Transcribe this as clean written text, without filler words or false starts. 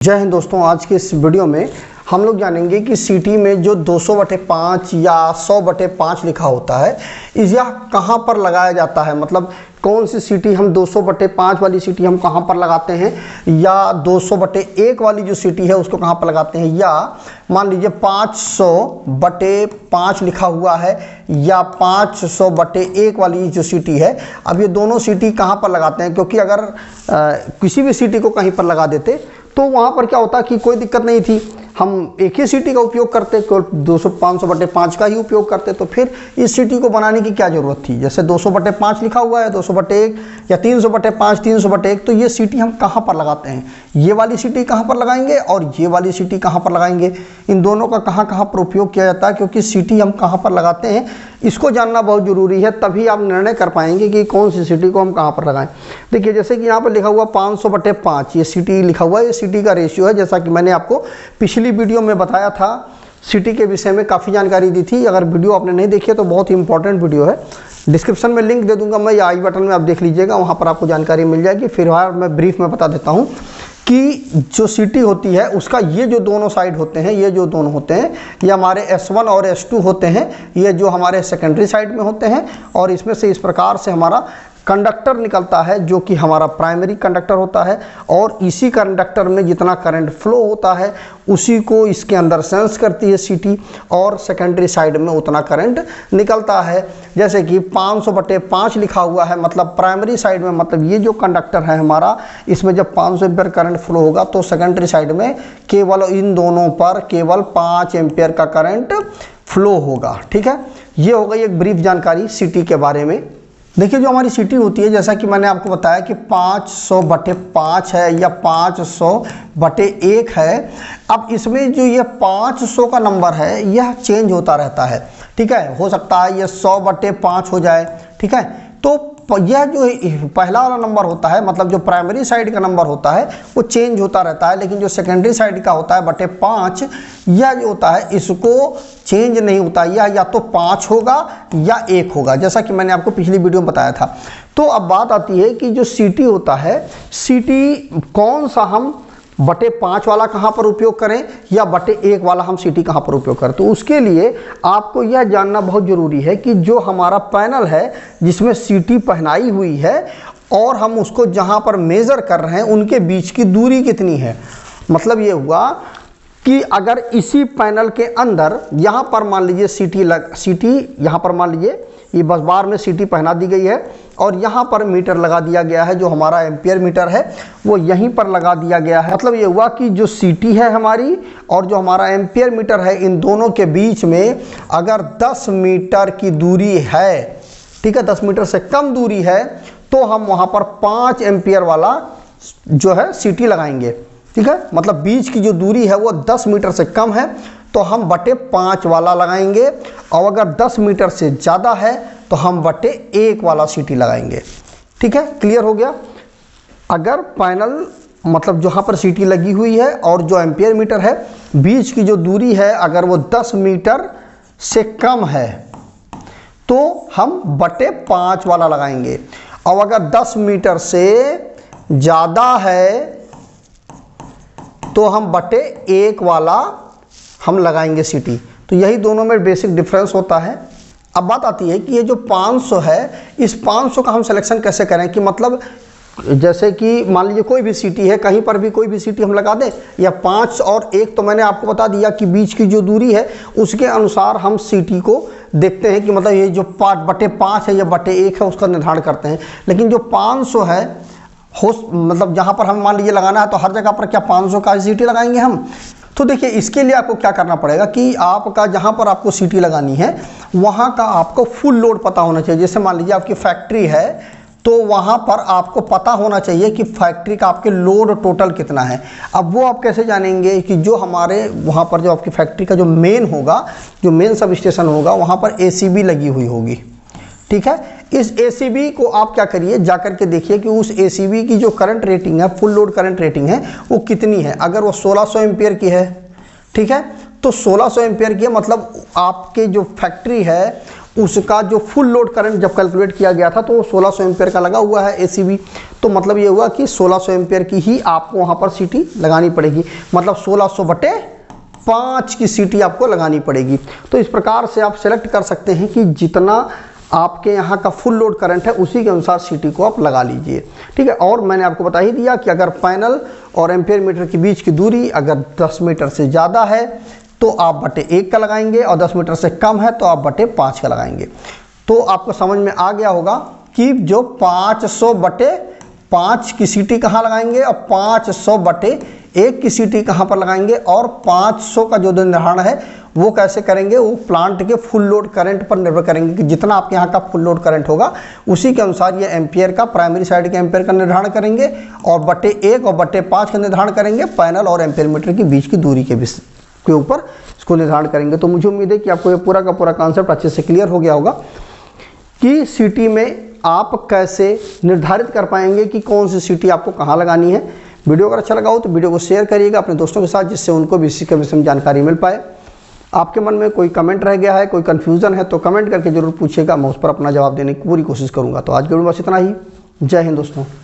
जय हिंद दोस्तों, आज के इस वीडियो में हम लोग जानेंगे कि सीटी में जो 200/5 या 100/5 लिखा होता है यह कहाँ पर लगाया जाता है। मतलब कौन सी सीटी हम 200/5 वाली सीटी हम कहाँ पर लगाते हैं, या 200/1 वाली जो सीटी है उसको कहाँ पर लगाते हैं, या मान लीजिए 500/5 लिखा हुआ है या 500/1 वाली जो सीटी है। अब ये दोनों सीटी कहाँ पर लगाते हैं, क्योंकि अगर किसी भी सीटी को कहीं पर लगा देते तो वहाँ पर क्या होता कि कोई दिक्कत नहीं थी, हम एक ही सीटी का उपयोग करते, केवल 500/5 का ही उपयोग करते, तो फिर इस सीटी को बनाने की क्या ज़रूरत थी। जैसे 200/5 लिखा हुआ है, 200/1 या 300/5, 300/1, तो ये सीटी हम कहाँ पर लगाते हैं, ये वाली सीटी कहाँ पर लगाएंगे और ये वाली सीटी कहाँ पर लगाएंगे, इन दोनों का कहाँ कहाँ पर उपयोग किया जाता है। क्योंकि सीटी हम कहाँ पर लगाते हैं इसको जानना बहुत ज़रूरी है, तभी आप निर्णय कर पाएंगे कि कौन सी सीटी को हम कहाँ पर लगाएं। देखिए जैसे कि यहाँ पर लिखा हुआ 500/5, ये सीटी लिखा हुआ है, ये सीटी का रेशियो है। जैसा कि मैंने आपको पिछली वीडियो में बताया था, सीटी के विषय में काफ़ी जानकारी दी थी। अगर वीडियो आपने नहीं देखी है तो बहुत ही इंपॉर्टेंट वीडियो है, डिस्क्रिप्शन में लिंक दे दूंगा मैं, या आई बटन में आप देख लीजिएगा, वहाँ पर आपको जानकारी मिल जाएगी। फिर मैं ब्रीफ में बता देता हूँ कि जो सीटी होती है उसका ये जो दोनों साइड होते हैं, ये जो दोनों होते हैं, ये हमारे S1 और S2 होते हैं, ये जो हमारे सेकेंडरी साइड में होते हैं। और इसमें से इस प्रकार से हमारा कंडक्टर निकलता है जो कि हमारा प्राइमरी कंडक्टर होता है, और इसी कंडक्टर में जितना करंट फ्लो होता है उसी को इसके अंदर सेंस करती है सीटी, और सेकेंडरी साइड में उतना करंट निकलता है। जैसे कि 500/5 लिखा हुआ है, मतलब प्राइमरी साइड में, मतलब ये जो कंडक्टर है हमारा, इसमें जब 500 एम्पियर करंट फ्लो होगा तो सेकेंडरी साइड में केवल इन दोनों पर केवल 5 एम्पियर का करंट फ्लो होगा। ठीक है, ये हो गई एक ब्रीफ जानकारी सीटी के बारे में। देखिए जो हमारी सीटी होती है, जैसा कि मैंने आपको बताया कि 500/5 है या 500/1 है। अब इसमें जो ये 500 का नंबर है यह चेंज होता रहता है। ठीक है, हो सकता है ये 100/5 हो जाए। ठीक है, तो यह जो पहला वाला नंबर होता है, मतलब जो प्राइमरी साइड का नंबर होता है वो चेंज होता रहता है, लेकिन जो सेकेंडरी साइड का होता है /5, यह जो होता है इसको चेंज नहीं होता, यह या तो 5 होगा या 1 होगा, जैसा कि मैंने आपको पिछली वीडियो में बताया था। तो अब बात आती है कि जो सीटी होता है, सीटी कौन सा हम /5 वाला कहाँ पर उपयोग करें या /1 वाला हम सीटी कहाँ पर उपयोग करें। तो उसके लिए आपको यह जानना बहुत ज़रूरी है कि जो हमारा पैनल है जिसमें सीटी पहनाई हुई है और हम उसको जहाँ पर मेज़र कर रहे हैं उनके बीच की दूरी कितनी है। मतलब ये हुआ कि अगर इसी पैनल के अंदर यहाँ पर मान लीजिए सीटी यहाँ पर मान लीजिए ये बस बार में सीटी पहना दी गई है, और यहाँ पर मीटर लगा दिया गया है, जो हमारा एम्पियर मीटर है वो यहीं पर लगा दिया गया है। मतलब ये हुआ कि जो सीटी है हमारी और जो हमारा एम्पियर मीटर है, इन दोनों के बीच में अगर 10 मीटर की दूरी है, ठीक है, 10 मीटर से कम दूरी है, तो हम वहाँ पर 5 एम्पियर वाला जो है सीटी लगाएंगे। ठीक है, मतलब बीच की जो दूरी है वो 10 मीटर से कम है तो हम /5 वाला लगाएंगे, और अगर 10 मीटर से ज़्यादा है तो हम /1 वाला सीटी लगाएंगे। ठीक है, क्लियर हो गया। अगर पैनल मतलब जहाँ पर सीटी लगी हुई है और जो एम्पियर मीटर है, बीच की जो दूरी है अगर वो 10 मीटर से कम है तो हम /5 वाला लगाएंगे, और अगर 10 मीटर से ज़्यादा है तो हम /1 वाला हम लगाएंगे सीटी। तो यही दोनों में बेसिक डिफरेंस होता है। अब बात आती है कि ये जो 500 है, इस 500 का हम सिलेक्शन कैसे करें, कि मतलब जैसे कि मान लीजिए कोई भी सीटी है, कहीं पर भी कोई भी सीटी हम लगा दें, या 5 और 1, तो मैंने आपको बता दिया कि बीच की जो दूरी है उसके अनुसार हम सीटी को देखते हैं कि मतलब ये जो /5 है या /1 है उसका निर्धारण करते हैं। लेकिन जो 500 है मतलब जहाँ पर हम मान लीजिए लगाना है, तो हर जगह पर क्या 500 का सीटी लगाएंगे हम। तो देखिए इसके लिए आपको क्या करना पड़ेगा कि आपका जहाँ पर आपको सीटी लगानी है वहाँ का आपको फुल लोड पता होना चाहिए। जैसे मान लीजिए आपकी फैक्ट्री है तो वहाँ पर आपको पता होना चाहिए कि फैक्ट्री का आपके लोड टोटल कितना है। अब वो आप कैसे जानेंगे कि जो हमारे वहाँ पर जो आपकी फैक्ट्री का जो मेन होगा, जो मेन सब स्टेशन होगा, वहाँ पर ACB लगी हुई होगी। ठीक है, इस ACB को आप क्या करिए, जाकर के देखिए कि उस ACB की जो करंट रेटिंग है, फुल लोड करंट रेटिंग है, वो कितनी है। अगर वो 1600 एम्पियर की है, ठीक है, तो 1600 एम्पियर की है, मतलब आपके जो फैक्ट्री है उसका जो फुल लोड करंट जब कैलकुलेट किया गया था तो वो 1600 एम्पेयर का लगा हुआ है एसीबी। तो मतलब ये हुआ कि 1600 एम्पेयर की ही आपको वहाँ पर सीटी लगानी पड़ेगी, मतलब 1600/5 की सीटी आपको लगानी पड़ेगी। तो इस प्रकार से आप सेलेक्ट कर सकते हैं कि जितना आपके यहाँ का फुल लोड करंट है उसी के अनुसार सीटी को आप लगा लीजिए, ठीक है। और मैंने आपको बता ही दिया कि अगर पैनल और एम्पेयर मीटर के बीच की दूरी अगर 10 मीटर से ज़्यादा है तो आप बटे 1 का लगाएंगे, और 10 मीटर से कम है तो आप बटे 5 का लगाएंगे। तो आपको समझ में आ गया होगा कि जो 500/5 की सीटी कहाँ लगाएंगे और 500/1 की सीटी कहाँ पर लगाएंगे, और 500 का जो निर्धारण है वो कैसे करेंगे, वो प्लांट के फुल लोड करंट पर निर्भर करेंगे कि जितना आपके यहाँ का फुल लोड करंट होगा उसी के अनुसार ये एम्पियर का, प्राइमरी साइड के एम्पियर का निर्धारण करेंगे, और बटे 1 और बटे 5 का निर्धारण करेंगे पैनल और एम्पियर मीटर के बीच की दूरी के ऊपर इसको निर्धारण करेंगे। तो मुझे उम्मीद है कि आपको ये पूरा का पूरा कॉन्सेप्ट अच्छे से क्लियर हो गया होगा कि सीटी में आप कैसे निर्धारित कर पाएंगे कि कौन सी सीटी आपको कहाँ लगानी है। वीडियो अगर अच्छा लगा हो तो वीडियो को शेयर करिएगा अपने दोस्तों के साथ, जिससे उनको भी इसी के विषय में जानकारी मिल पाए। आपके मन में कोई कमेंट रह गया है, कोई कन्फ्यूज़न है तो कमेंट करके जरूर पूछिएगा, मैं उस पर अपना जवाब देने की पूरी कोशिश करूँगा। तो आज के वीडियो बस इतना ही। जय हिंद दोस्तों।